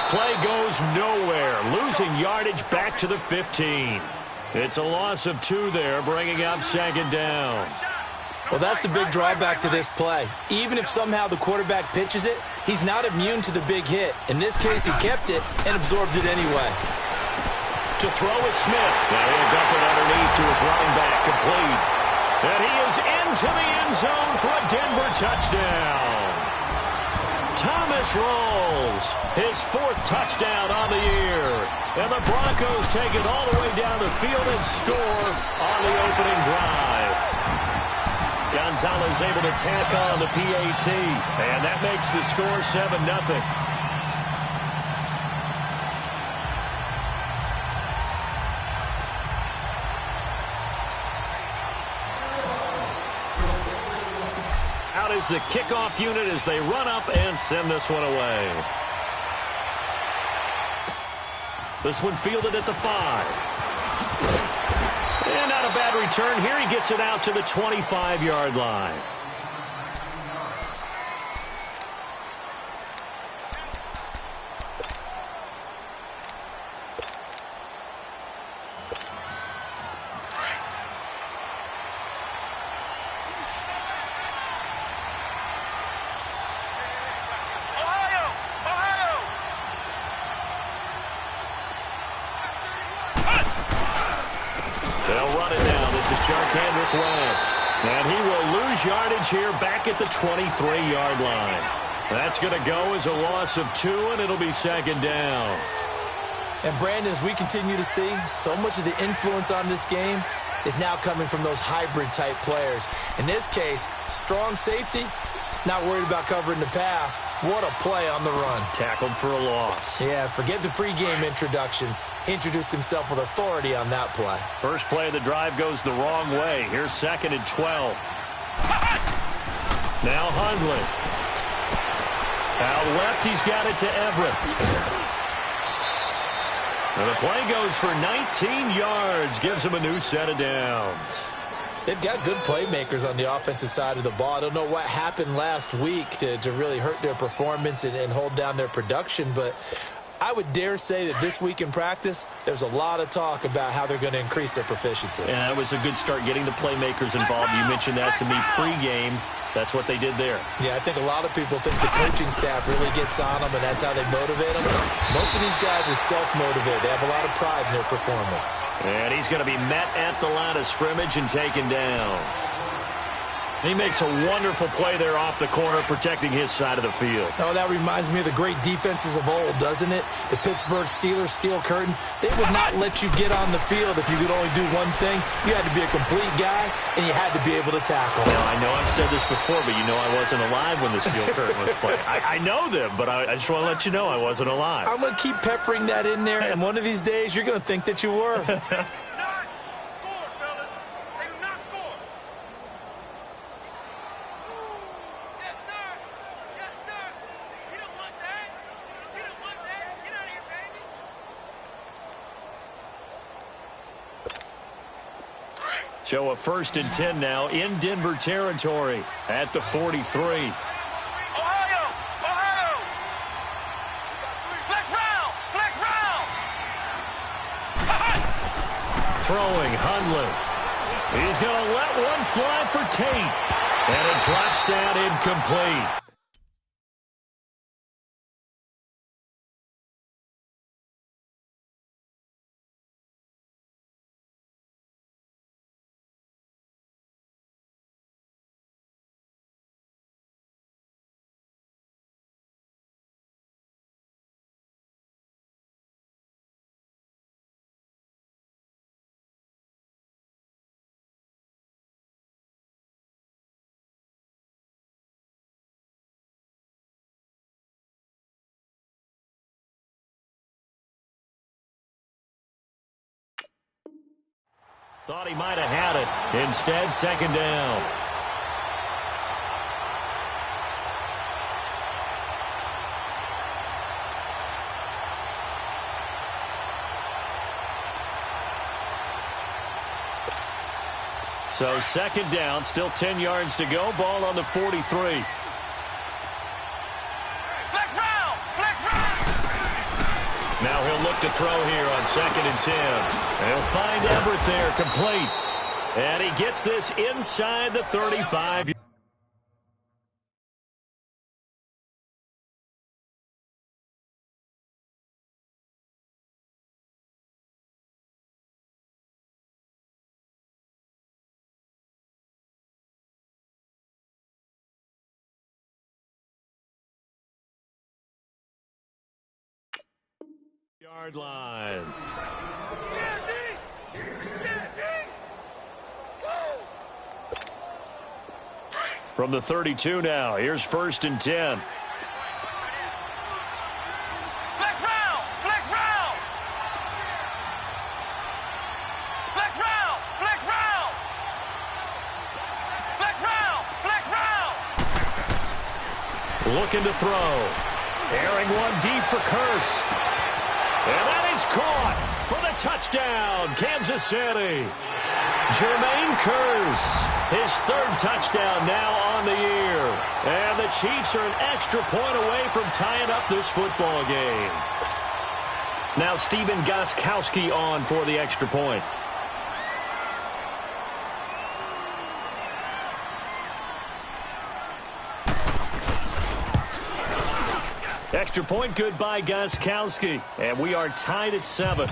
this play goes nowhere, losing yardage back to the 15. It's a loss of 2 there, bringing up second down. Well, that's the big drawback to this play. Even if somehow the quarterback pitches it, he's not immune to the big hit. In this case, he kept it and absorbed it anyway. To throw is Smith. Now he'll dump it underneath to his running back, complete. And he is into the end zone for a Denver touchdown. Thomas rolls his 4th touchdown on the year. And the Broncos take it all the way down the field and score on the opening drive. Gonzalez able to tack on the PAT. And that makes the score 7-0. Out is the kickoff unit as they run up and send this one away. This one fielded at the 5. And not a bad return here. He gets it out to the 25-yard line. And he will lose yardage here back at the 23-yard line. That's going to go as a loss of 2, and it'll be second down. And, Brandon, as we continue to see, so much of the influence on this game is now coming from those hybrid-type players. In this case, strong safety, not worried about covering the pass. What a play on the run. Tackled for a loss. Yeah, forget the pregame introductions. Introduced himself with authority on that play. First play of the drive goes the wrong way. Here's 2nd and 12. Now Hundley. Out left, he's got it to Everett. And the play goes for 19 yards. Gives him a new set of downs. They've got good playmakers on the offensive side of the ball. I don't know what happened last week to really hurt their performance and hold down their production, but I would dare say that this week in practice, there's a lot of talk about how they're going to increase their proficiency. And that was a good start getting the playmakers involved. You mentioned that to me pregame. That's what they did there. Yeah, I think a lot of people think the coaching staff really gets on them, and that's how they motivate them. Most of these guys are self-motivated. They have a lot of pride in their performance. And he's going to be met at the line of scrimmage and taken down. He makes a wonderful play there off the corner, protecting his side of the field. Oh, that reminds me of the great defenses of old, doesn't it? The Pittsburgh Steelers steel curtain. They would not let you get on the field if you could only do one thing. You had to be a complete guy, and you had to be able to tackle. Now, I know I've said this before, but you know I wasn't alive when the steel curtain was playing. I know them, but I just want to let you know I wasn't alive. I'm going to keep peppering that in there, and one of these days you're going to think that you were. So a 1st and 10 now in Denver territory at the 43. Ohio! Flex round! Throwing Hundley. He's going to let one fly for Tate. And it drops down incomplete. Thought he might have had it. Instead, second down. So second down, still 10 yards to go. Ball on the 43. Now he'll look to throw here on 2nd and 10. He'll find Everett there, complete. And he gets this inside the 35. Yard line. From the 32 now, here's 1st and 10. Flex round! Flex round! Flex round! Flex round! Flex round! Flex round! Looking to throw. Airing one deep for Curse. And that is caught for the touchdown, Kansas City. Jermaine Curse, his 3rd touchdown now on the year. And the Chiefs are an extra point away from tying up this football game. Now Stephen Gostkowski on for the extra point. Extra point good by Gostkowski. And we are tied at 7.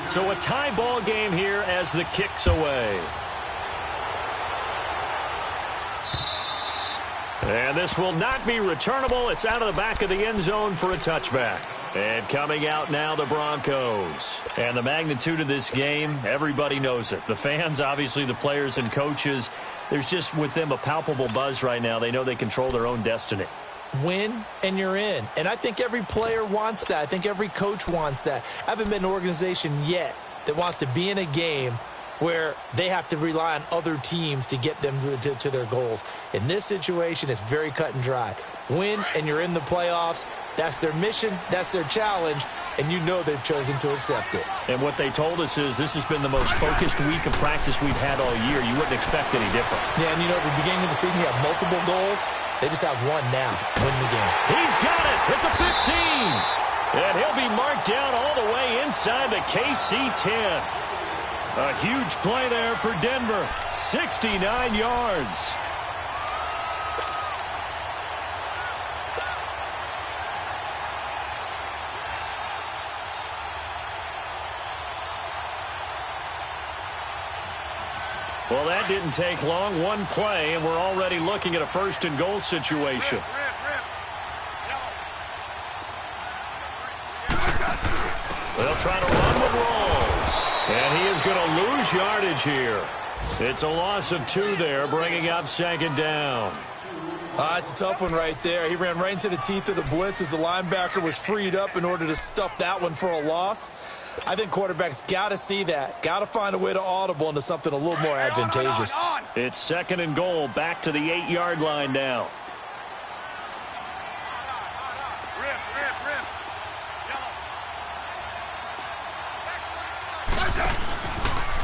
So a tie ball game here as the kick's away. And this will not be returnable. It's out of the back of the end zone for a touchback. And coming out now, the Broncos. And the magnitude of this game, everybody knows it. The fans, obviously the players and coaches, there's just with them a palpable buzz right now. They know they control their own destiny. Win, and you're in. And I think every player wants that. I think every coach wants that. I haven't been an organization yet that wants to be in a game where they have to rely on other teams to get them to their goals. In this situation, it's very cut and dry. Win, and you're in the playoffs. That's their mission. That's their challenge. And you know they've chosen to accept it. And what they told us is this has been the most focused week of practice we've had all year. You wouldn't expect any different. Yeah, and you know, at the beginning of the season, you have multiple goals. They just have one now. Win the game. He's got it at the 15. And he'll be marked down all the way inside the KC 10. A huge play there for Denver. 69 yards. Well, that didn't take long. One play, and we're already looking at a 1st and goal situation. They'll try to run with Rolls. And he is going to lose yardage here. It's a loss of 2 there, bringing up 2nd down. It's a tough one right there. He ran right into the teeth of the blitz as the linebacker was freed up in order to stuff that one for a loss. I think quarterbacks got to see that. Got to find a way to audible into something a little more advantageous. It's 2nd and goal, back to the 8-yard line now.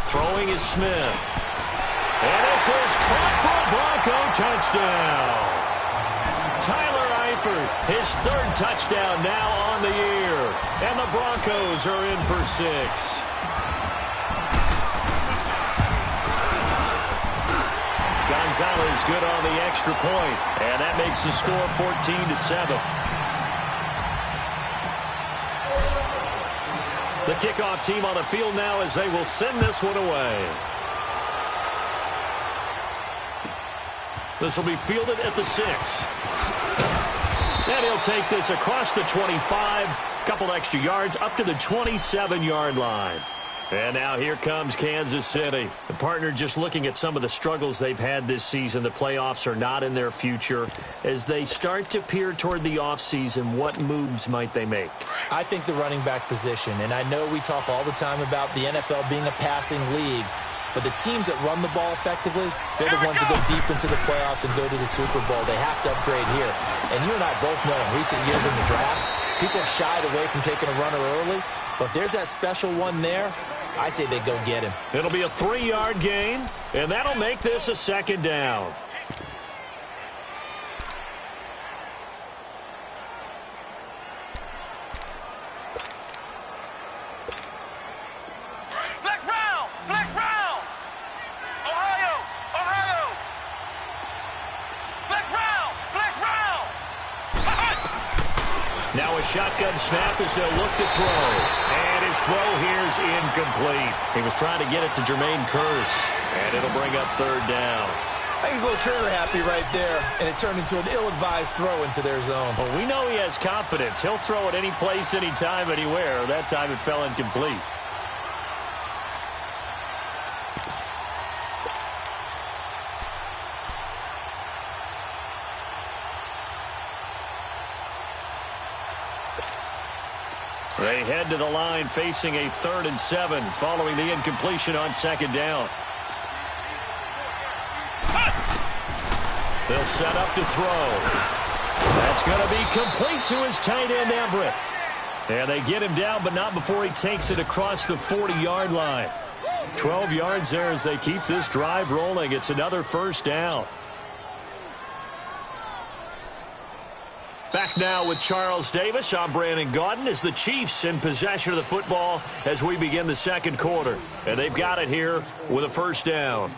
Throwing is Smith. And this is caught for a Bronco touchdown. Tyler Eifert, his 3rd touchdown now on the year. And the Broncos are in for 6. Gonzalez good on the extra point. And that makes the score 14-7. The kickoff team on the field now as they will send this one away. This will be fielded at the 6. And he'll take this across the 25. Couple extra yards up to the 27-yard line. And now here comes Kansas City. The partner just looking at some of the struggles they've had this season. The playoffs are not in their future. As they start to peer toward the offseason, what moves might they make? I think the running back position, and I know we talk all the time about the NFL being a passing league, But the teams that run the ball effectively, they're the ones that go deep into the playoffs and go to the Super Bowl. They have to upgrade here. And you and I both know in recent years in the draft, people have shied away from taking a runner early. But if there's that special one there, I say they go get him. It'll be a 3-yard gain, and that'll make this a 2nd down. Flex round! Flex round! Ohio! Ohio! Flex round! Flex round! Now a shotgun snap as they'll look to throw. And his throw here's incomplete. He was trying to get it to Jermaine Kearse. And it'll bring up 3rd down. I think he's a little trigger happy right there, and it turned into an ill-advised throw into their zone. Well, we know he has confidence. He'll throw it any place, anytime, anywhere. That time it fell incomplete. They head to the line facing a 3rd and 7 following the incompletion on 2nd down. They'll set up to throw. That's going to be complete to his tight end, Everett. And they get him down, but not before he takes it across the 40-yard line. 12 yards there as they keep this drive rolling. It's another 1st down. Back now with Charles Davis. I'm Brandon Gaudin as the Chiefs in possession of the football as we begin the 2nd quarter. And they've got it here with a 1st down.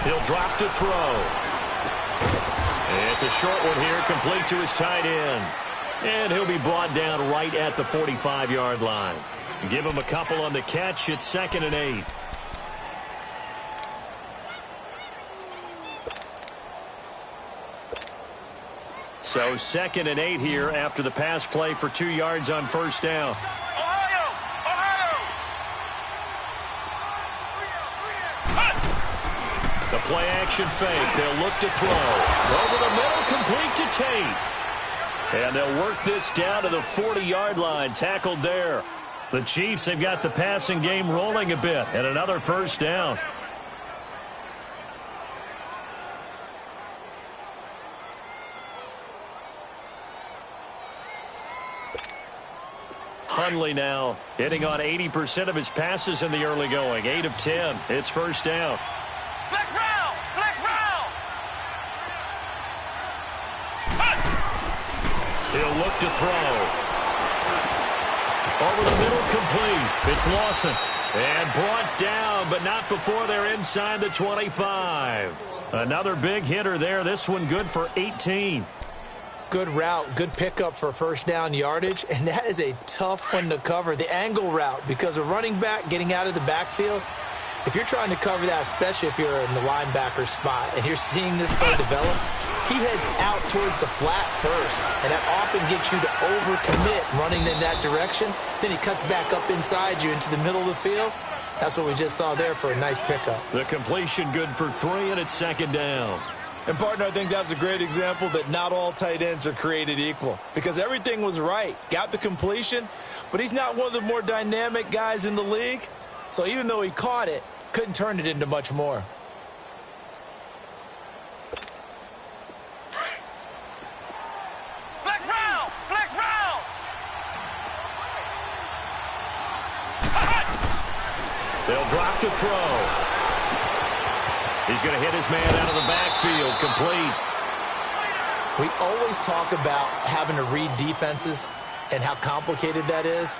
He'll drop to throw. It's a short one here, complete to his tight end. And he'll be brought down right at the 45-yard line. Give him a couple on the catch. It's 2nd and 8. So 2nd and 8 here after the pass play for 2 yards on 1st down. Ohio! Ohio! The play-action fake. They'll look to throw. Over the middle, complete to Tate. And they'll work this down to the 40-yard line. Tackled there. The Chiefs have got the passing game rolling a bit. And another 1st down. Hundley now hitting on 80% of his passes in the early going. 8 of 10. It's 1st down. Flex round! Flex round! He'll look to throw. Over the middle, complete. It's Lawson. And brought down, but not before they're inside the 25. Another big hitter there. This one good for 18. Good route, good pickup for 1st down yardage, and that is a tough one to cover. The angle route, because a running back getting out of the backfield, if you're trying to cover that, especially if you're in the linebacker spot and you're seeing this play develop, he heads out towards the flat first, and that often gets you to overcommit running in that direction. Then he cuts back up inside you into the middle of the field. That's what we just saw there for a nice pickup. The completion good for 3, and it's 2nd down. And, partner, I think that's a great example that not all tight ends are created equal, because everything was right. Got the completion, but he's not one of the more dynamic guys in the league. So even though he caught it, couldn't turn it into much more. Flex round! Flex round! They'll drop to throw. He's going to hit his man out of the backfield. Complete. We always talk about having to read defenses and how complicated that is.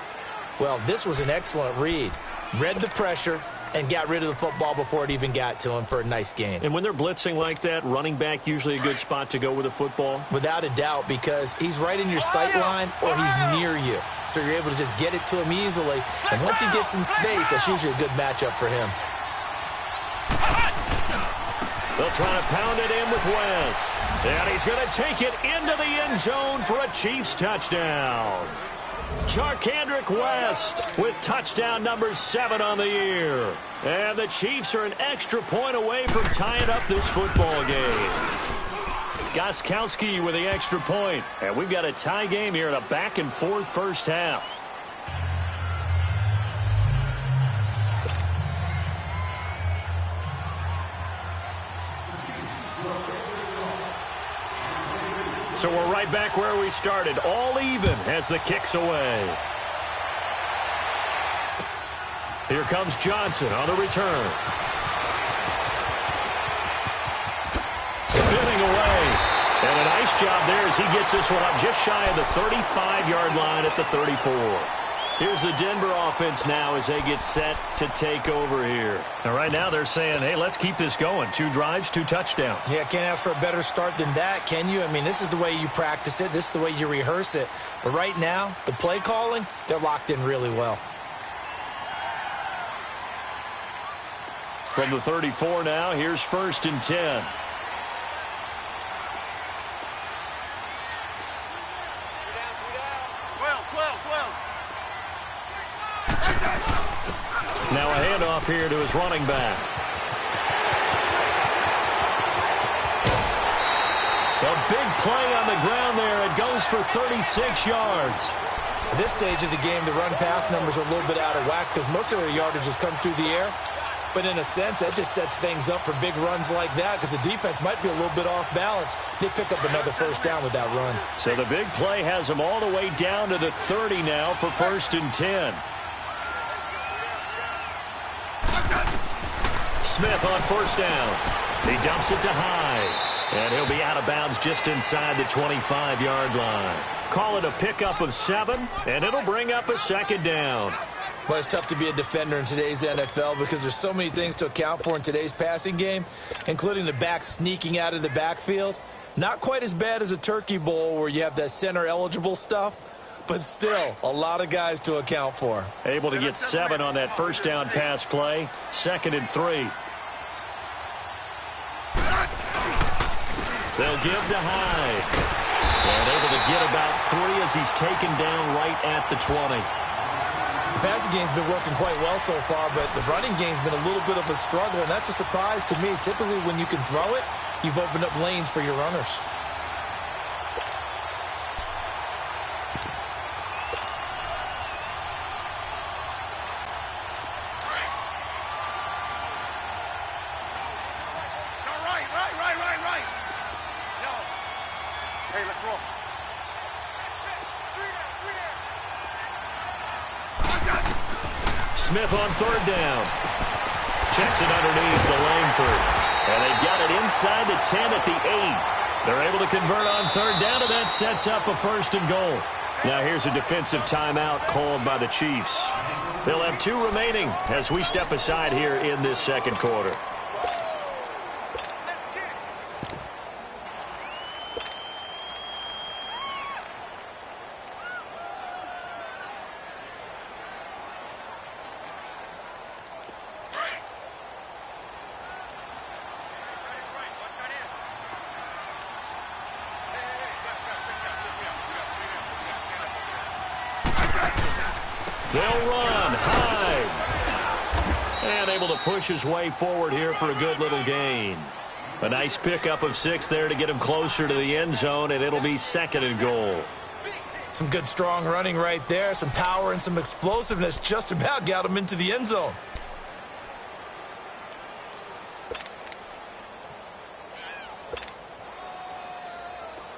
Well, this was an excellent read. Read the pressure and got rid of the football before it even got to him for a nice gain. And when they're blitzing like that, running back usually a good spot to go with the football? Without a doubt, because he's right in your sight line or he's near you. So you're able to just get it to him easily. And once he gets in space, that's usually a good matchup for him. They'll try to pound it in with West. And he's going to take it into the end zone for a Chiefs touchdown. Charkandrick West with touchdown number 7 on the year. And the Chiefs are an extra point away from tying up this football game. Gostkowski with the extra point. And we've got a tie game here in a back-and-forth first half. So we're right back where we started, all even as the kick's away. Here comes Johnson on the return. Spinning away. And a nice job there as he gets this one up just shy of the 35-yard line at the 34. Here's the Denver offense now as they get set to take over here. And right now they're saying, hey, let's keep this going. 2 drives, 2 touchdowns. Yeah, can't ask for a better start than that, can you? I mean, this is the way you practice it. This is the way you rehearse it. But right now, the play calling, they're locked in really well. From the 34 now, here's 1st and 10. Now a handoff here to his running back. A big play on the ground there. It goes for 36 yards. At this stage of the game, the run-pass numbers are a little bit out of whack because most of the yardage has come through the air. But in a sense, that just sets things up for big runs like that because the defense might be a little bit off balance. They pick up another first down with that run. So the big play has them all the way down to the 30 now for 1st and 10. Smith on 1st down. He dumps it to Hyde. And he'll be out of bounds just inside the 25-yard line. Call it a pickup of 7, and it'll bring up a 2nd down. Well, it's tough to be a defender in today's NFL because there's so many things to account for in today's passing game, including the back sneaking out of the backfield. Not quite as bad as a Turkey Bowl where you have that center-eligible stuff, but still a lot of guys to account for. Able to get 7 on that 1st down pass play. 2nd and 3. They'll give to Hyde. And able to get about 3 as he's taken down right at the 20. The passing game's been working quite well so far, but the running game's been a little bit of a struggle, and that's a surprise to me. Typically, when you can throw it, you've opened up lanes for your runners. Smith on 3rd down. Checks it underneath to Langford. And they've got it inside the 10 at the 8. They're able to convert on 3rd down, and that sets up a 1st and goal. Now here's a defensive timeout called by the Chiefs. They'll have 2 remaining as we step aside here in this 2nd quarter. They'll run. Hyde. And able to push his way forward here for a good little gain. A nice pickup of 6 there to get him closer to the end zone, and it'll be 2nd and goal. Some good, strong running right there. Some power and some explosiveness just about got him into the end zone.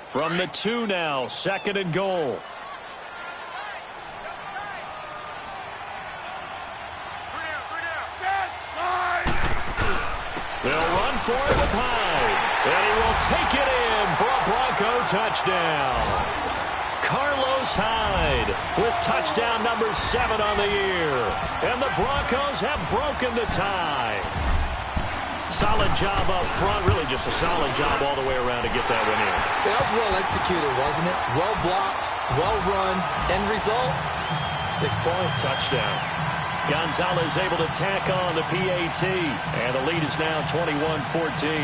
From the 2 now, 2nd and goal. They'll run for it with Hyde. And he will take it in for a Bronco touchdown. Carlos Hyde with touchdown number 7 on the year. And the Broncos have broken the tie. Solid job up front. Really just a solid job all the way around to get that one in. That was well executed, wasn't it? Well blocked, well run. End result, 6 points. Touchdown. Gonzalez able to tack on the PAT. And the lead is now 21-14.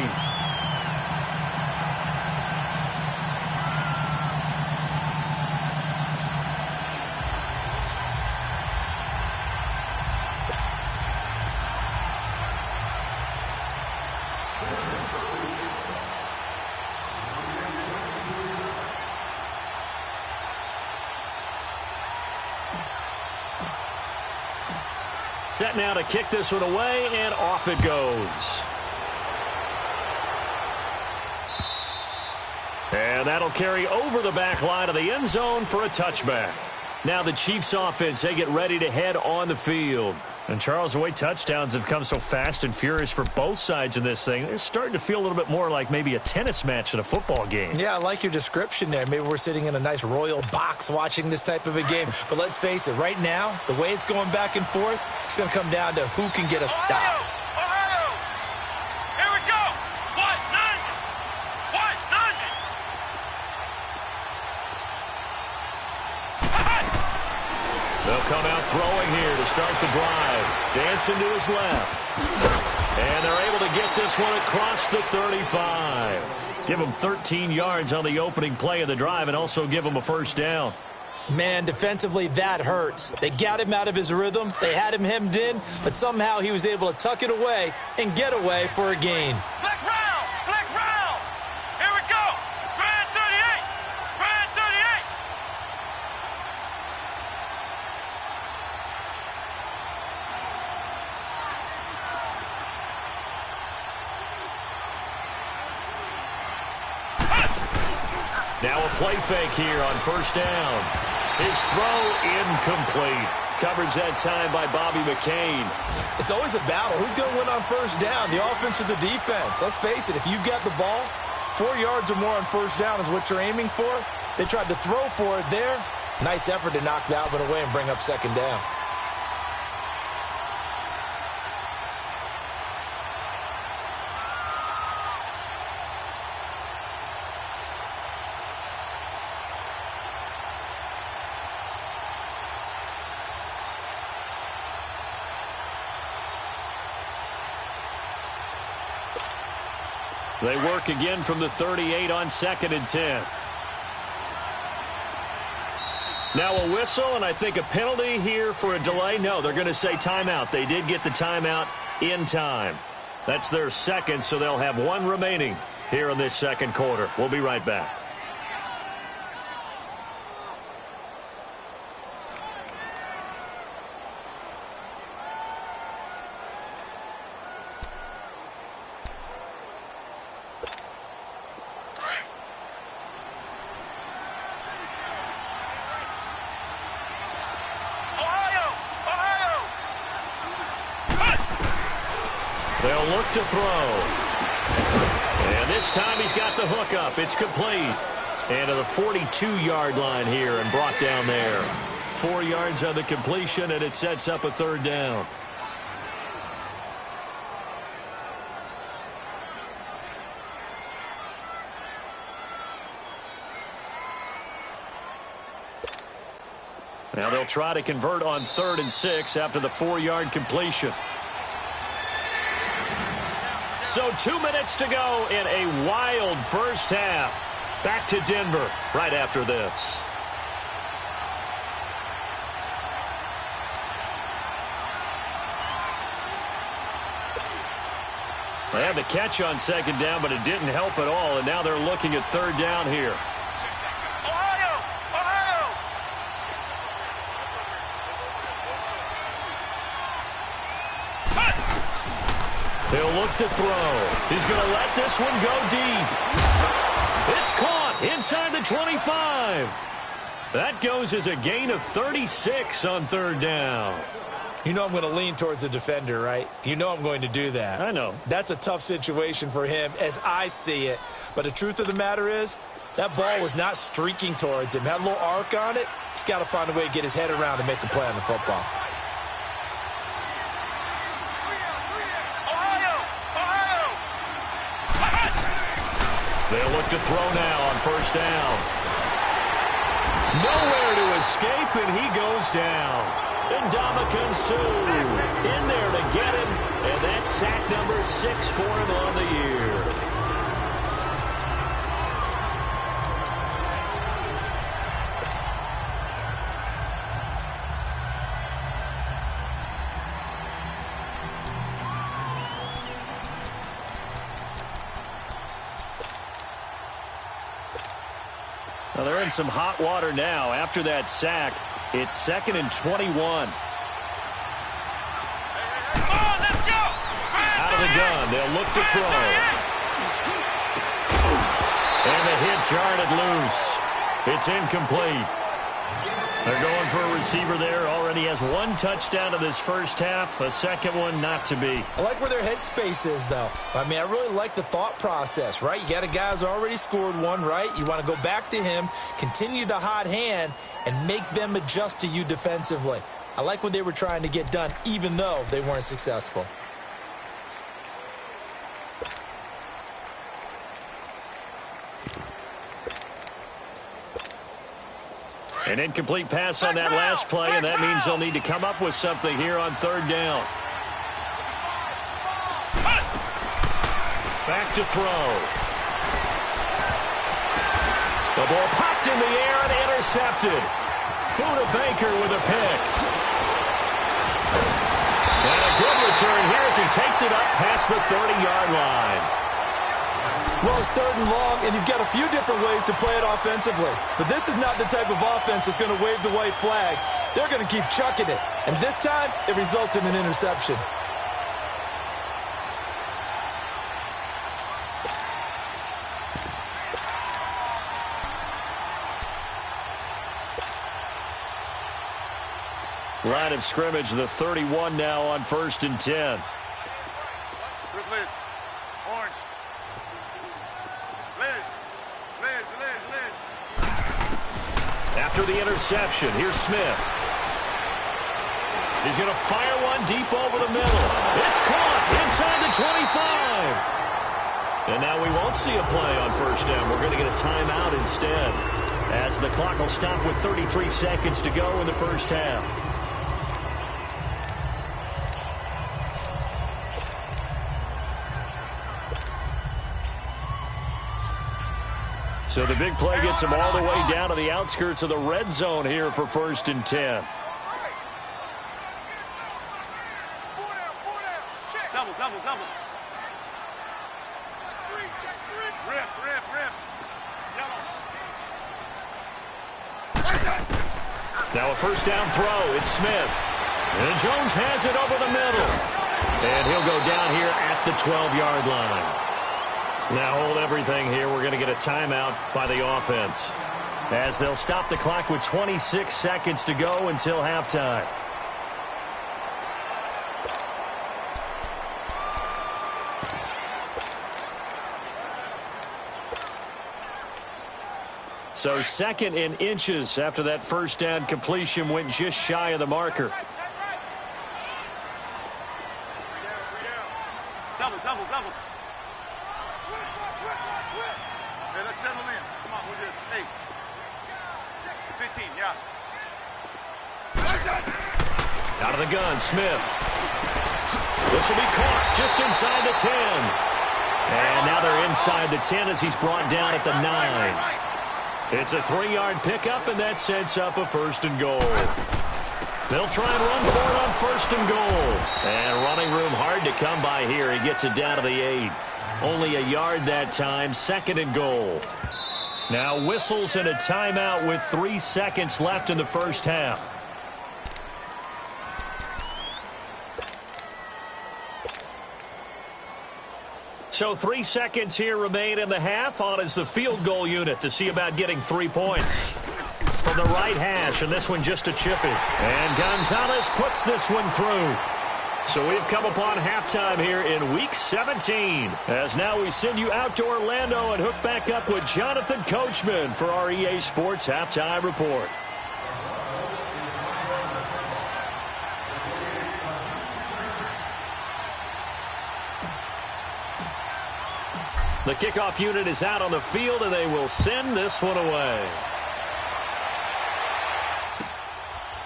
set now to kick this one away, and off it goes. And that'll carry over the back line of the end zone for a touchback. Now the Chiefs offense, they get ready to head on the field. And Charles, the way touchdowns have come so fast and furious for both sides in this thing, it's starting to feel a little bit more like maybe a tennis match than a football game. Yeah, I like your description there. Maybe we're sitting in a nice royal box watching this type of a game. But let's face it, right now, the way it's going back and forth, it's going to come down to who can get a stop. Ohio! Here we go! What? None! What? None! They'll come out throwing here to start the drive. Dancing to his left. And they're able to get this one across the 35. Give him 13 yards on the opening play of the drive and also give him a first down. Man, defensively, that hurts. They got him out of his rhythm. They had him hemmed in, but somehow he was able to tuck it away and get away for a gain. Flex round! Flex round! Here we go! Grand 38! Grand 38! Now a play fake here on first down. His throw incomplete. Coverage that time by Bobby McCain. It's always a battle. Who's going to win on first down, the offense or the defense? Let's face it, if you've got the ball, 4 yards or more on first down is what you're aiming for. They tried to throw for it there. Nice effort to knock that one away and bring up second down. They work again from the 38 on 2nd and 10. Now a whistle, and I think a penalty here for a delay. No, they're going to say timeout. They did get the timeout in time. That's their second, so they'll have one remaining here in this second quarter. We'll be right back. They'll look to throw. And this time he's got the hook up. It's complete. And to the 42-yard line here and brought down there. 4 yards on the completion, and it sets up a third down. Now they'll try to convert on 3rd and 6 after the 4-yard completion. So 2 minutes to go in a wild first half. Back to Denver right after this. They had the catch on 2nd down, but it didn't help at all, and now they're looking at 3rd down here. He'll look to throw. He's going to let this one go deep. It's caught inside the 25. That goes as a gain of 36 on 3rd down. You know I'm going to lean towards the defender, right? You know I'm going to do that. I know. That's a tough situation for him as I see it. But the truth of the matter is, that ball was not streaking towards him. Had a little arc on it. He's got to find a way to get his head around and make the play on the football. They'll look to throw now on 1st down. Nowhere to escape, and he goes down. And Ndamukong Suh in there to get him, and that's sack number 6 for him on the year. Well, they're in some hot water now. After that sack, it's 2nd and 21. gun. They'll look to throw. And the hit jarred it loose. It's incomplete. They're going for a receiver there. Already has one touchdown in this first half. A second one not to be. I like where their headspace is, though. I mean, I really like the thought process, right? You got a guy who's already scored one, right? You want to go back to him, continue the hot hand, and make them adjust to you defensively. I like what they were trying to get done, even though they weren't successful. An incomplete pass on that last play, and that means they'll need to come up with something here on third down. Back to throw. The ball popped in the air and intercepted. Buda Baker with a pick. And a good return here as he takes it up past the 30-yard line. Well, it's third and long, and you've got a few different ways to play it offensively. But this is not the type of offense that's going to wave the white flag. They're going to keep chucking it. And this time, it results in an interception. Line of scrimmage, the 31 now on 1st and 10. Liz. Orange. Liz. After the interception, here's Smith. He's going to fire one deep over the middle. It's caught inside the 25. And now we won't see a play on first down. We're going to get a timeout instead, as the clock will stop with 33 seconds to go in the first half. So the big play gets him all the way down to the outskirts of the red zone here for 1st and 10. Double. Check three. Rip. Yellow. Now a first down throw. It's Smith. And Jones has it over the middle. And he'll go down here at the 12-yard line. Now hold everything here. We're going to get a timeout by the offense, as they'll stop the clock with 26 seconds to go until halftime. So 2nd in inches after that first down completion went just shy of the marker. Double. Hey, let's settle in. Come on, we're good. Hey. 15, yeah. Out of the gun, Smith. This will be caught just inside the 10. And now they're inside the 10 as he's brought down at the 9. It's a 3-yard pickup, and that sets up a 1st and goal. They'll try and run for it on 1st and goal. And running room hard to come by here. He gets it down to the 8. Only a yard that time, 2nd and goal. Now whistles and a timeout with 3 seconds left in the first half. So 3 seconds here remain in the half. On is the field goal unit to see about getting 3 points. From the right hash, and this one just a chip in. And Gonzalez puts this one through. So we've come upon halftime here in Week 17. As now we send you out to Orlando and hook back up with Jonathan Coachman for our EA Sports Halftime Report. The kickoff unit is out on the field, and they will send this one away.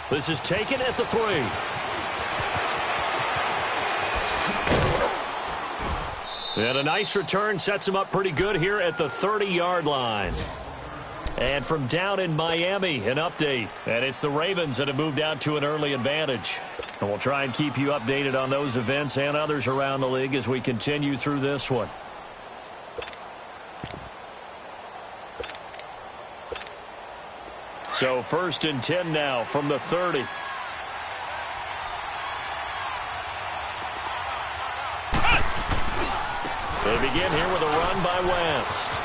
This is taken at the 3. And a nice return sets him up pretty good here at the 30-yard line. And from down in Miami, an update. And it's the Ravens that have moved out to an early advantage. And we'll try and keep you updated on those events and others around the league as we continue through this one. So 1st and 10 now from the 30. They begin here with a run by West.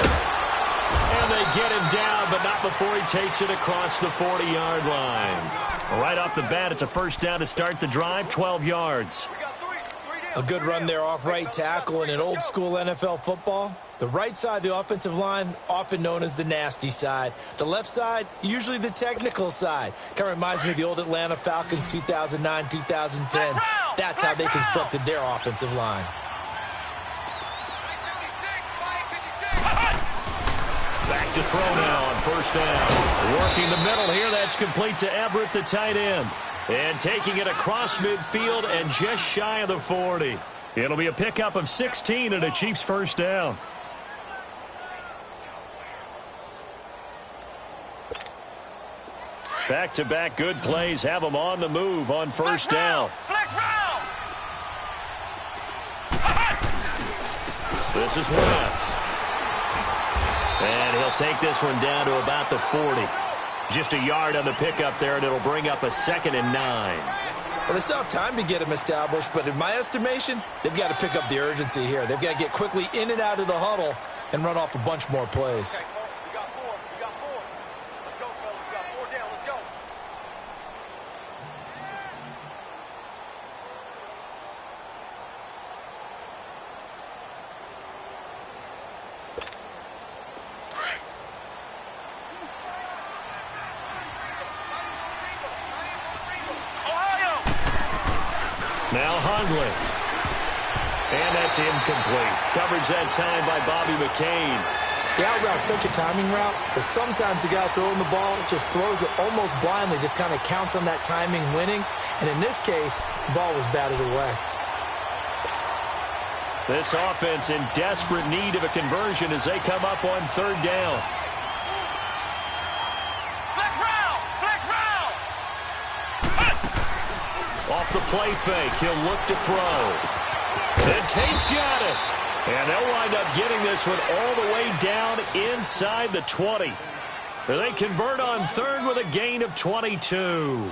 And they get him down, but not before he takes it across the 40-yard line. Right off the bat, it's a first down to start the drive, 12 yards. A good run there off right tackle in an old-school NFL football. The right side of the offensive line, often known as the nasty side. The left side, usually the technical side. Kind of reminds me of the old Atlanta Falcons 2009-2010. That's how they constructed their offensive line. Back to throw now on first down. Working the middle here, that's complete to Everett, the tight end. And taking it across midfield and just shy of the 40. It'll be a pickup of 16 and a Chiefs first down. Back-to-back good plays have them on the move on first down. This is West. And he'll take this one down to about the 40. Just a yard on the pickup there, and it'll bring up a 2nd and 9. Well, they still have time to get him established, but in my estimation, they've got to pick up the urgency here. They've got to get quickly in and out of the huddle and run off a bunch more plays. Now Hundley. And that's incomplete. Coverage that time by Bobby McCain. The out route's such a timing route that sometimes the guy throwing the ball just throws it almost blindly, just kind of counts on that timing winning. And in this case, the ball was batted away. This offense in desperate need of a conversion as they come up on third down. Off the play fake, he'll look to throw. And Tate's got it. And they'll wind up getting this one all the way down inside the 20. They convert on third with a gain of 22.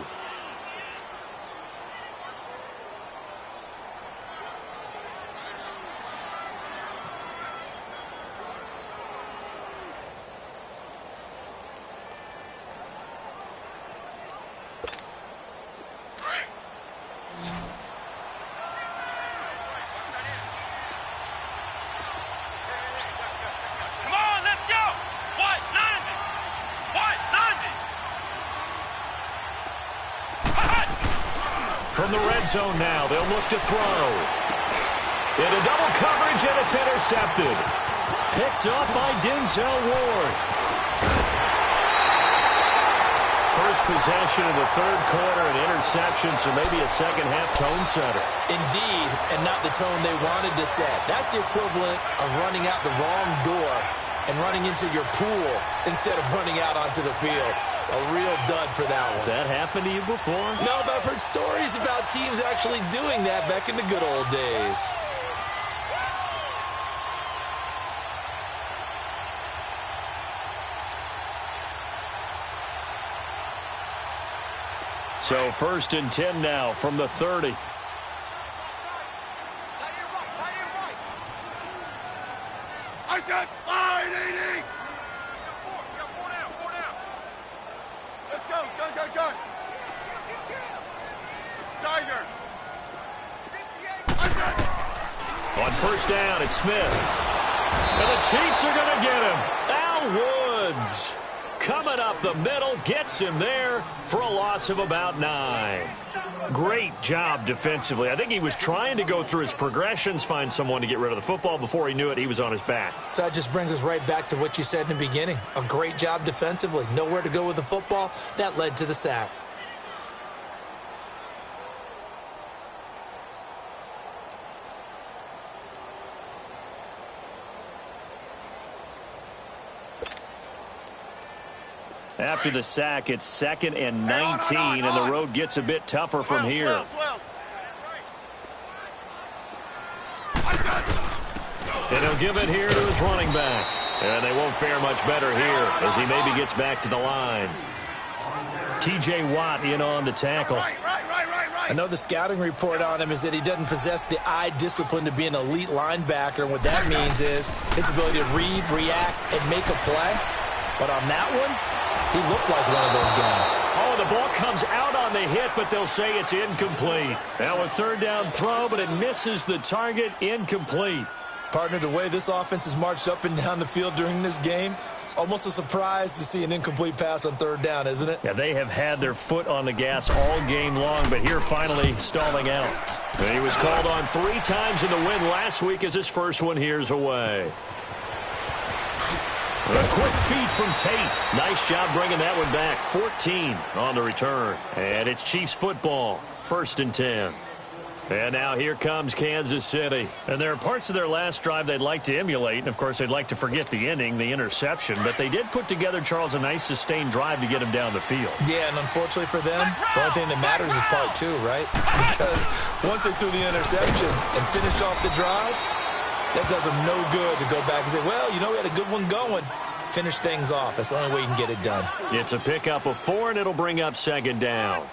From the red zone now, they'll look to throw. Into double coverage, and it's intercepted. Picked up by Denzel Ward. First possession of the third quarter, an interception, so maybe a second-half tone setter. Indeed, and not the tone they wanted to set. That's the equivalent of running out the wrong door and running into your pool instead of running out onto the field. A real dud for that one. Has that happened to you before? No, but I've heard stories about teams actually doing that back in the good old days. So 1st and 10 now from the 30. I said 580. Let's go, go. Tiger. On first down, it's Smith. And the Chiefs are going to get him. Al Woods coming up the middle, gets him there for a loss of about 9. Great job defensively. I think he was trying to go through his progressions, find someone to get rid of the football. Before he knew it, he was on his back. So that just brings us right back to what you said in the beginning. A great job defensively. Nowhere to go with the football. That led to the sack. After the sack, it's 2nd and 19, and the road gets a bit tougher from here. And he'll give it here to his running back. And they won't fare much better here as he maybe gets back to the line. T.J. Watt in on the tackle. Right. I know the scouting report on him is that he doesn't possess the eye discipline to be an elite linebacker, and what that means is his ability to read, react, and make a play. But on that one, he looked like one of those guys. Oh, the ball comes out on the hit, but they'll say it's incomplete. Now a third down throw, but it misses the target. Incomplete. Partner, the way this offense has marched up and down the field during this game, it's almost a surprise to see an incomplete pass on third down, isn't it? Yeah, they have had their foot on the gas all game long, but here finally stalling out. And he was called on 3 times in the win last week as his first one here's away. A quick feed from Tate. Nice job bringing that one back. 14 on the return. And it's Chiefs football. 1st and 10. And now here comes Kansas City. And there are parts of their last drive they'd like to emulate. And, of course, they'd like to forget the ending, the interception. But they did put together, Charles, a nice sustained drive to get him down the field. Yeah, and unfortunately for them, the only thing that matters is part 2, right? Because once they threw the interception and finished off the drive, that does them no good to go back and say, well, you know, we had a good one going. Finish things off. That's the only way you can get it done. It's a pickup of 4, and it'll bring up 2nd down.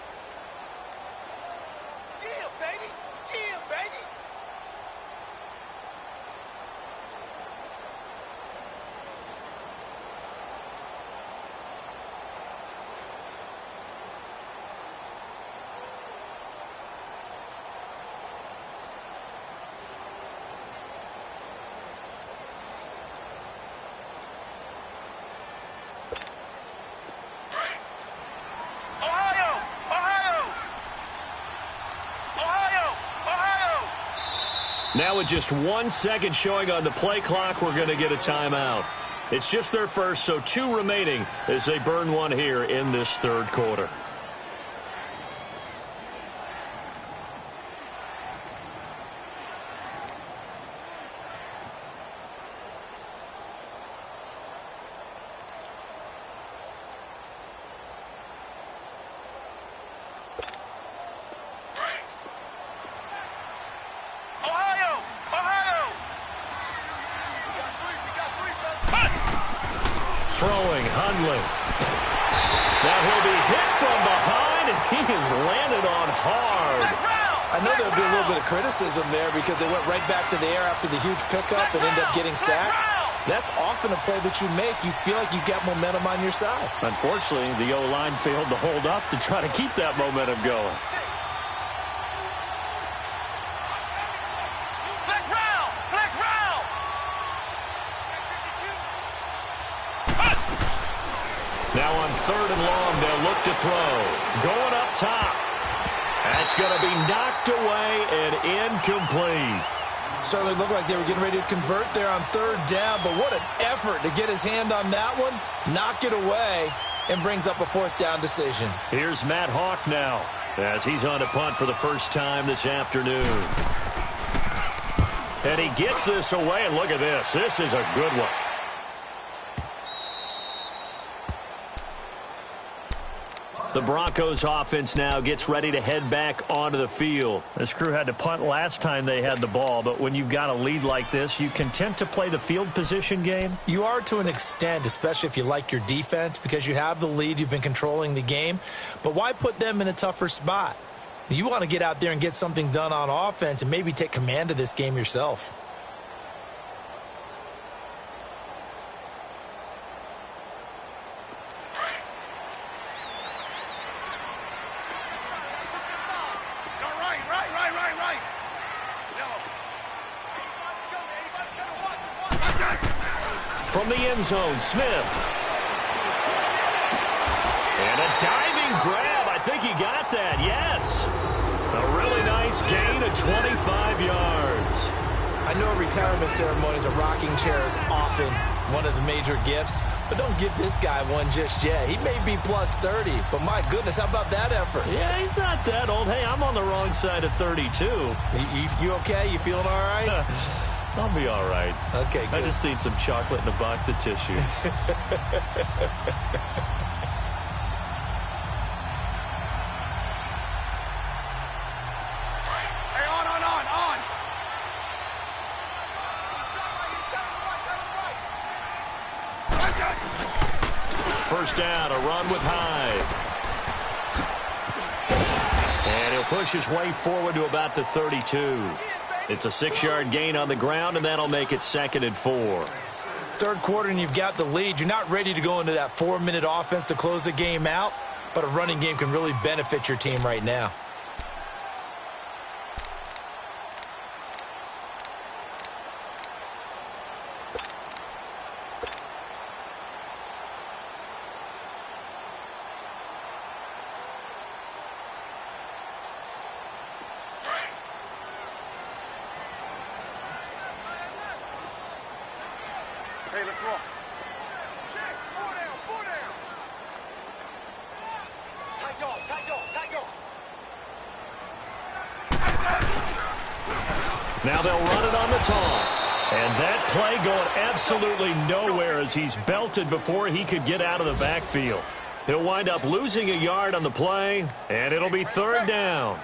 Now with just 1 second showing on the play clock, we're going to get a timeout. It's just their first, so 2 remaining as they burn one here in this 3rd quarter. Throwing, Hundley. Now he'll be hit from behind, and he is landed on hard. I know there'll be a little bit of criticism there because they went right back to the air after the huge pickup and ended up getting sacked. That's often a play that you make. You feel like you've got momentum on your side. Unfortunately, the O-line failed to hold up to try to keep that momentum going. Now on 3rd and long, they'll look to throw. Going up top. That's going to be knocked away and incomplete. Certainly looked like they were getting ready to convert there on 3rd down, but what an effort to get his hand on that one, knock it away, and brings up a 4th down decision. Here's Matt Hawk now as he's on a punt for the first time this afternoon. And he gets this away, and look at this. This is a good one. The Broncos offense now gets ready to head back onto the field. This crew had to punt last time they had the ball, but when you've got a lead like this, you content to play the field position game? You are to an extent, especially if you like your defense, because you have the lead, you've been controlling the game. But why put them in a tougher spot? You want to get out there and get something done on offense and maybe take command of this game yourself. From the end zone, Smith. And a diving grab. I think he got that, yes. A really nice gain of 25 yards. I know retirement ceremonies, a rocking chair is often one of the major gifts, but don't give this guy one just yet. He may be plus 30, but my goodness, how about that effort? Yeah, he's not that old. Hey, I'm on the wrong side of 32. You okay? You feeling all right? I'll be all right. Okay, good. I just need some chocolate and a box of tissues. Hey, on. First down, a run with Hyde. And he'll he'll push his way forward to about the 32. It's a 6-yard gain on the ground, and that'll make it 2nd and 4. Third quarter, and you've got the lead. You're not ready to go into that 4-minute offense to close the game out, but a running game can really benefit your team right now. Hey, let's roll. Check. 4 down. 4 down. Tight dog, tight dog, tight dog. Now they'll run it on the toss. And that play going absolutely nowhere as he's belted before he could get out of the backfield. He'll wind up losing a yard on the play, and it'll be 3rd down.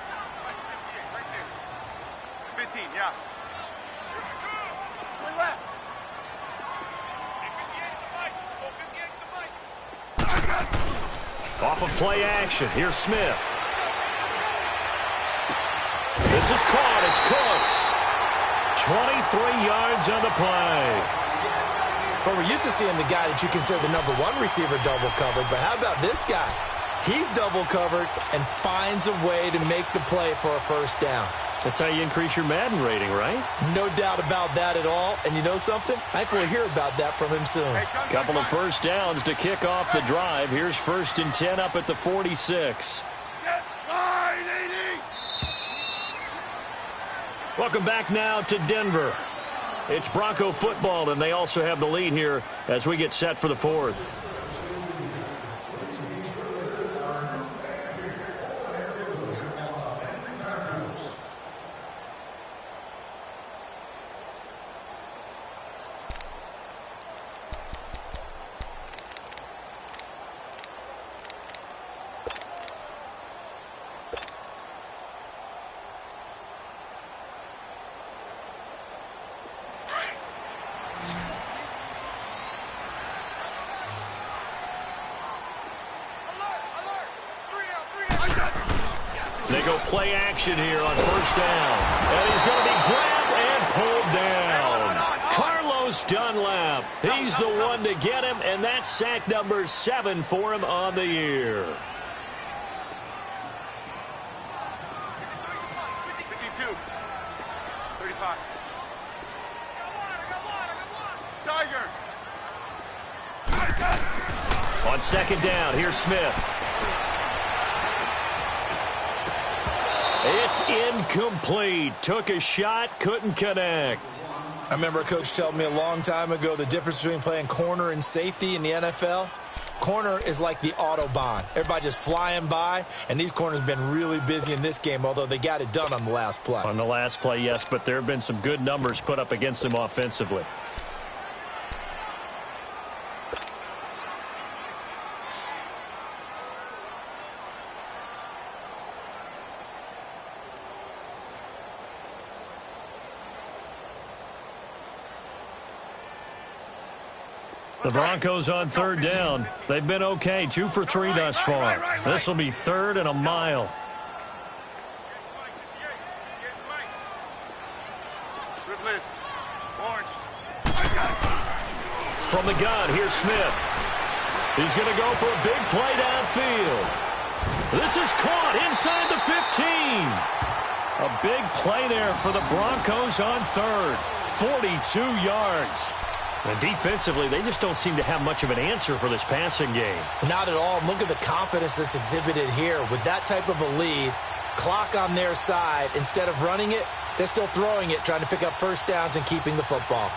15, yeah. Off of play action, here's Smith. This is caught, it's Cooks. 23 yards on the play. But we're used to seeing the guy that you consider the #1 receiver double covered, but how about this guy? He's double covered and finds a way to make the play for a 1st down. That's how you increase your Madden rating, right? No doubt about that at all. And you know something? I think we'll hear about that from him soon. Couple of 1st downs to kick off the drive. Here's 1st and 10 up at the 46. Welcome back now to Denver. It's Bronco football, and they also have the lead here as we get set for the 4th. They go play action here on 1st down. And he's going to be grabbed and pulled down. Carlos Dunlap. He's the one to get him, and that's sack number 7 for him on the year. 52. 35. Tiger. On 2nd down, here's Smith. It's incomplete. Took a shot, couldn't connect. I remember a coach telling me a long time ago the difference between playing corner and safety in the NFL. Corner is like the Autobahn. Everybody just flying by, and these corners have been really busy in this game, although they got it done on the last play. On the last play, yes, but there have been some good numbers put up against them offensively. The Broncos on 3rd down. They've been okay, 2 for 3 thus far. This will be 3rd and a mile. From the gun, here's Smith. He's going to go for a big play downfield. This is caught inside the 15. A big play there for the Broncos on 3rd. 42 yards. And defensively, they just don't seem to have much of an answer for this passing game. Not at all. Look at the confidence that's exhibited here. With that type of a lead, clock on their side, instead of running it, they're still throwing it, trying to pick up 1st downs and keeping the football.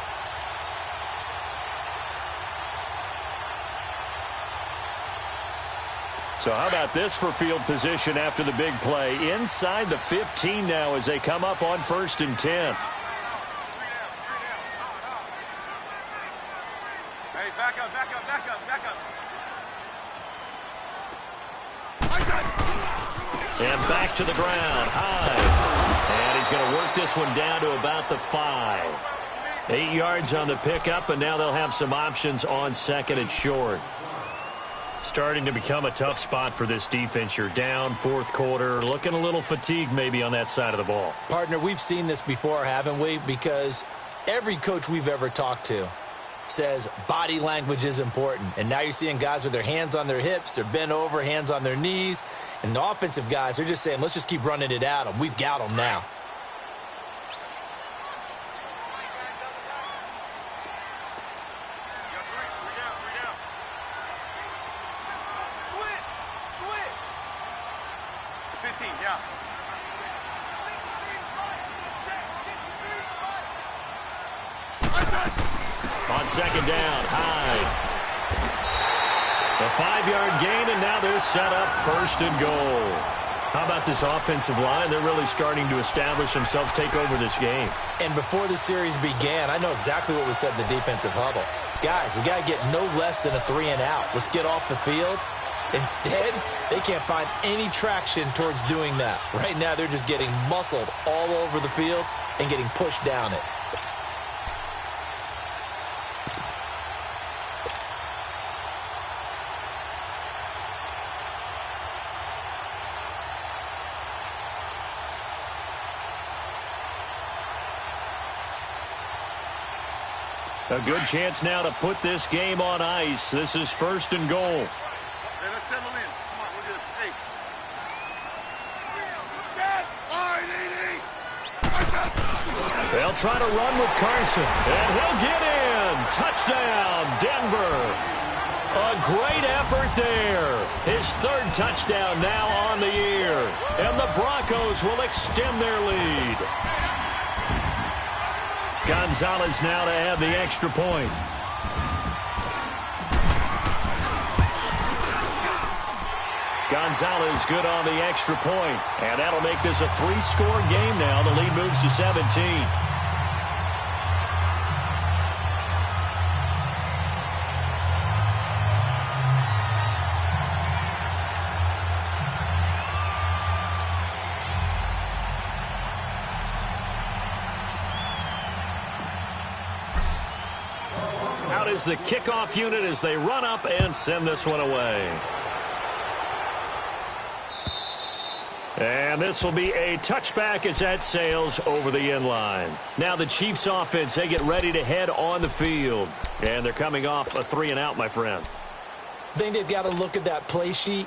So how about this for field position after the big play? Inside the 15 now as they come up on 1st and 10. Back up, back up, back up, back up. And back to the ground, high. And he's going to work this one down to about the 5. 8 yards on the pickup, and now they'll have some options on 2nd and short. Starting to become a tough spot for this defense. You're down fourth quarter, looking a little fatigued maybe on that side of the ball. Partner, we've seen this before, haven't we? Because every coach we've ever talked to says body language is important. And now you're seeing guys with their hands on their hips, they're bent over, hands on their knees. And the offensive guys, they're just saying, let's just keep running it at them. We've got them now. On second down, Hyde. A 5-yard gain, and now they're set up first and goal. How about this offensive line? They're really starting to establish themselves, take over this game. And before the series began, I know exactly what we said in the defensive huddle. Guys, we got to get no less than a 3-and-out. Let's get off the field. Instead, they can't find any traction towards doing that. Right now, they're just getting muscled all over the field and getting pushed down it. A good chance now to put this game on ice. This is first and goal. Hey, let's settle in. Come on, we'll do it. Hey. They'll try to run with Carson, and he'll get in. Touchdown, Denver. A great effort there. His third touchdown now on the year. And the Broncos will extend their lead. Gonzalez now to add the extra point. Gonzalez good on the extra point. And that'll make this a 3-score game now. The lead moves to 17. Out is the kickoff unit as they run up and send this one away. And this will be a touchback as that sails over the end line. Now the Chiefs offense, they get ready to head on the field. And they're coming off a 3-and-out, my friend. I think they've got to look at that play sheet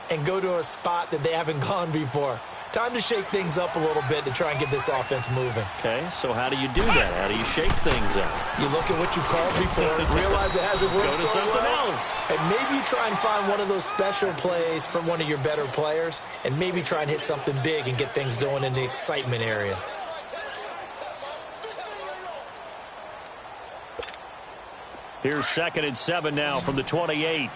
and go to a spot that they haven't gone before. Time to shake things up a little bit to try and get this offense moving. Okay, so how do you do that? How do you shake things up? You look at what you called before, realize it hasn't worked Go to so something well, else. and maybe you try and find one of those special plays from one of your better players, and maybe try and hit something big and get things going in the excitement area. Here's 2nd and 7 now from the 28.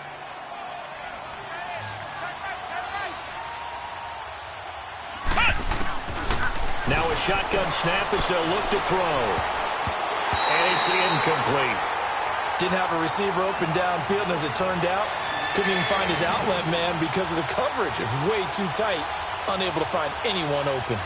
Now a shotgun snap as they'll look to throw. And it's incomplete. Didn't have a receiver open downfield, and as it turned out, couldn't even find his outlet man because of the coverage. It was way too tight, unable to find anyone open.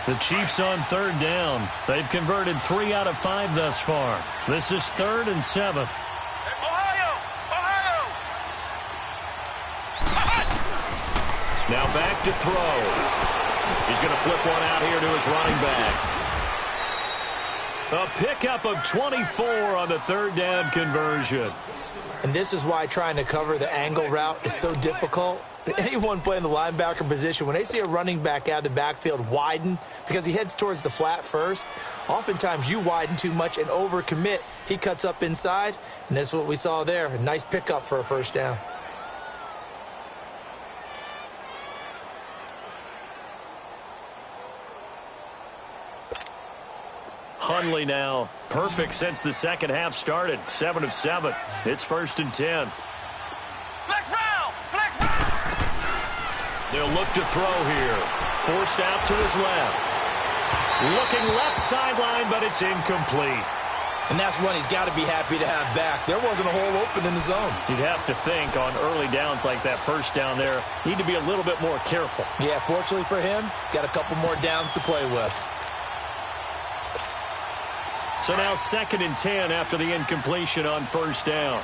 The Chiefs on 3rd down. They've converted 3 out of 5 thus far. This is 3rd and 7. Now back to throw. He's going to flip one out here to his running back. A pickup of 24 on the 3rd down conversion. And this is why trying to cover the angle route is so difficult. Anyone playing the linebacker position, when they see a running back out of the backfield widen because he heads towards the flat first, oftentimes you widen too much and overcommit. He cuts up inside, and that's what we saw there. A nice pickup for a first down. Hundley now, perfect since the second half started. 7 of 7. It's 1st and 10. Flex round! Flex round! They'll look to throw here. Forced out to his left. Looking left sideline, but it's incomplete. And that's one he's got to be happy to have back. There wasn't a hole open in the zone. You'd have to think on early downs like that first down there, need to be a little bit more careful. Yeah, fortunately for him, got a couple more downs to play with. So now 2nd and 10 after the incompletion on 1st down.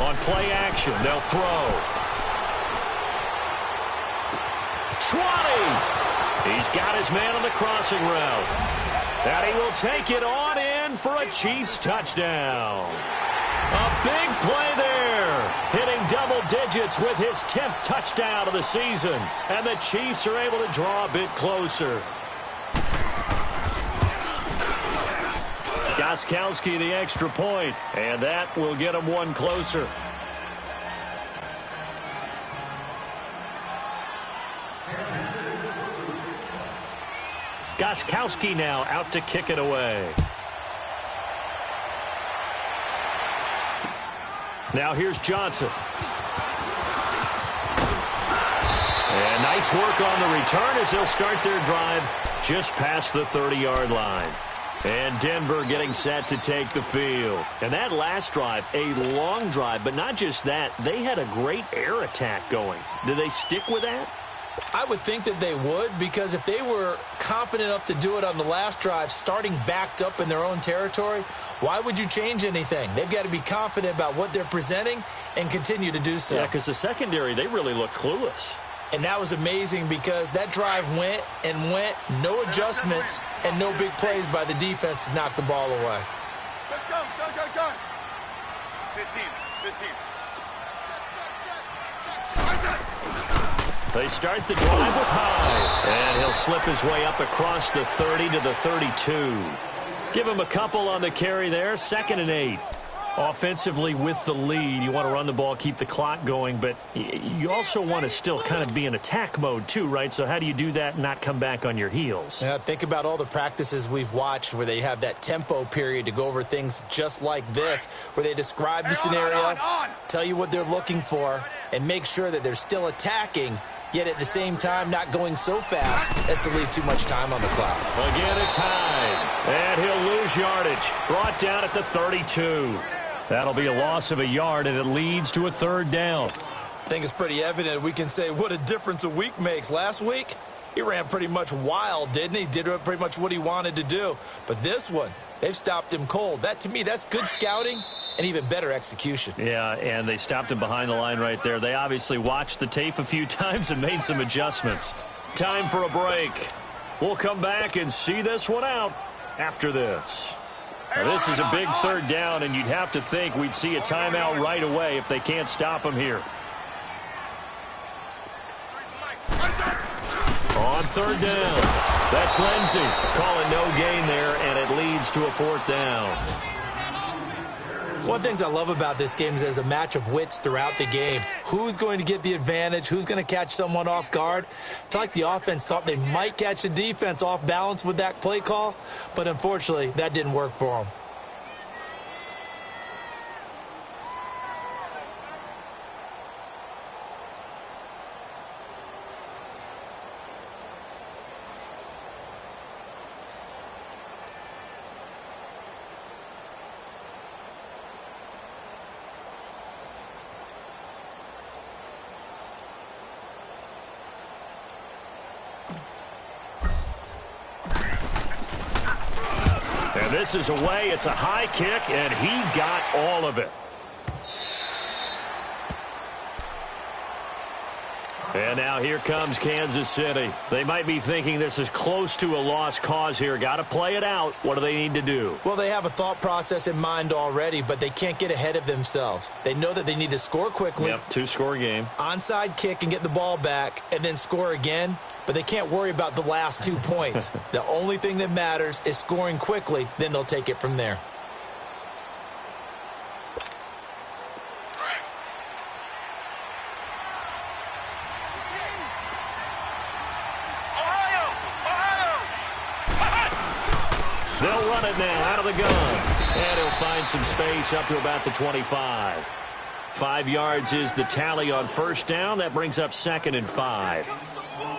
On play action, they'll throw. 20! He's got his man on the crossing route. And he will take it on in for a Chiefs touchdown. A big play there. Hitting double digits with his 10th touchdown of the season. And the Chiefs are able to draw a bit closer. Gostkowski the extra point, and that will get him one closer. Gostkowski now out to kick it away. Now here's Johnson. And nice work on the return as they'll start their drive just past the 30-yard line. And Denver getting set to take the field. And that last drive, a long drive, but not just that. They had a great air attack going. Do they stick with that? I would think that they would, because if they were confident enough to do it on the last drive, starting backed up in their own territory, why would you change anything? They've got to be confident about what they're presenting and continue to do so. Yeah, because the secondary, they really looked clueless. And that was amazing because that drive went and went, no adjustments, and no big plays by the defense to knock the ball away. Let's go, go, go, go. 15, 15. They start the drive with Hyde. And he'll slip his way up across the 30 to the 32. Give him a couple on the carry there. 2nd and 8. Offensively with the lead, you want to run the ball, keep the clock going, but you also want to still kind of be in attack mode too, right? So how do you do that and not come back on your heels? Yeah, think about all the practices we've watched where they have that tempo period to go over things just like this, where they describe the scenario, tell you what they're looking for, and make sure that they're still attacking, yet at the same time not going so fast as to leave too much time on the clock. Again, it's Hyde, and he'll lose yardage. Brought down at the 32. That'll be a loss of a yard, and it leads to a 3rd down. I think it's pretty evident. We can say what a difference a week makes. Last week, he ran pretty much wild, didn't he? Did pretty much what he wanted to do. But this one, they've stopped him cold. That, to me, that's good scouting and even better execution. Yeah, and they stopped him behind the line right there. They obviously watched the tape a few times and made some adjustments. Time for a break. We'll come back and see this one out after this. Now, this is a big 3rd down, and you'd have to think we'd see a timeout right away if they can't stop him here. On 3rd down, that's Lindsey. Calling no gain there, and it leads to a 4th down. One of the things I love about this game is there's a match of wits throughout the game. Who's going to get the advantage? Who's going to catch someone off guard? I feel like the offense thought they might catch the defense off balance with that play call, but unfortunately, that didn't work for them. This is away. It's a high kick, and he got all of it. And now here comes Kansas City. They might be thinking this is close to a lost cause here. Got to play it out. What do they need to do? Well, they have a thought process in mind already, but they can't get ahead of themselves. They know that they need to score quickly. Yep, 2-score game. Onside kick and get the ball back, and then score again. But they can't worry about the last 2 points. The only thing that matters is scoring quickly. Then they'll take it from there. They'll run it now out of the gun. And he'll find some space up to about the 25. 5 yards is the tally on 1st down. That brings up 2nd and 5.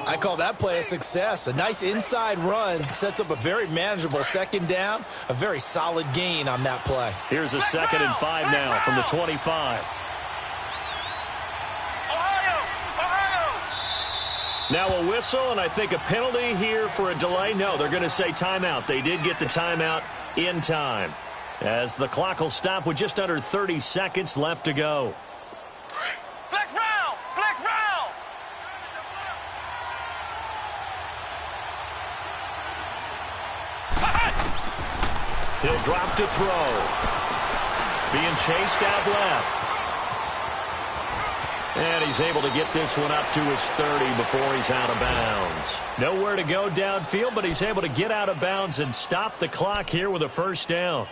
I call that play a success. A nice inside run sets up a very manageable 2nd down. A very solid gain on that play. Here's a 2nd and 5 now from the 25. Now a whistle, and I think a penalty here for a delay. No, they're going to say timeout. They did get the timeout in time, as the clock will stop with just under 30 seconds left to go. Flex round! Flex round! He'll drop to throw. Being chased out left. And he's able to get this one up to his 30 before he's out of bounds. Nowhere to go downfield, but he's able to get out of bounds and stop the clock here with a first down.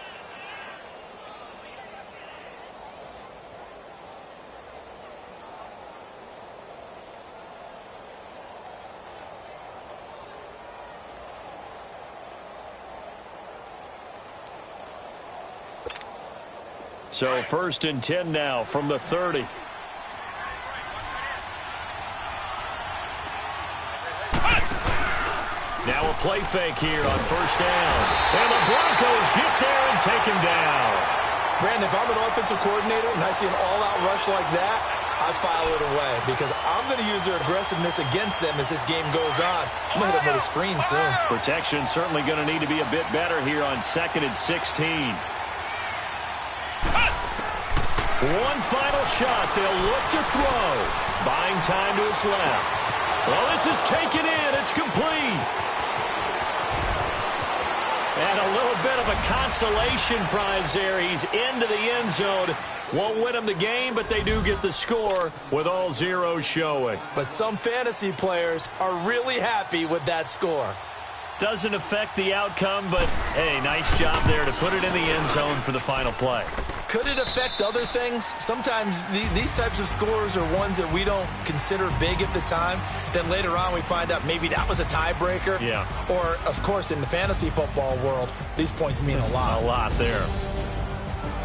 So 1st and 10 now from the 30. Now a play fake here on first down. And the Broncos get there and take him down. Brandon, if I'm an offensive coordinator and I see an all-out rush like that, I file it away because I'm going to use their aggressiveness against them as this game goes on. I'm going to hit them with a screen soon. Protection certainly going to need to be a bit better here on 2nd and 16. One final shot. They'll look to throw. Buying time to his left. Well, this is taken in. It's complete. And a little bit of a consolation prize there. He's into the end zone. Won't win them the game, but they do get the score with all zeros showing. But some fantasy players are really happy with that score. Doesn't affect the outcome, but, hey, nice job there to put it in the end zone for the final play. Could it affect other things? Sometimes these types of scores are ones that we don't consider big at the time. Then later on we find out maybe that was a tiebreaker. Yeah. Or, of course, in the fantasy football world, these points mean a lot. A lot there.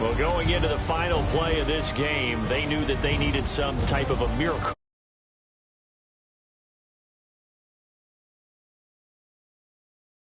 Well, going into the final play of this game, they knew that they needed some type of a miracle.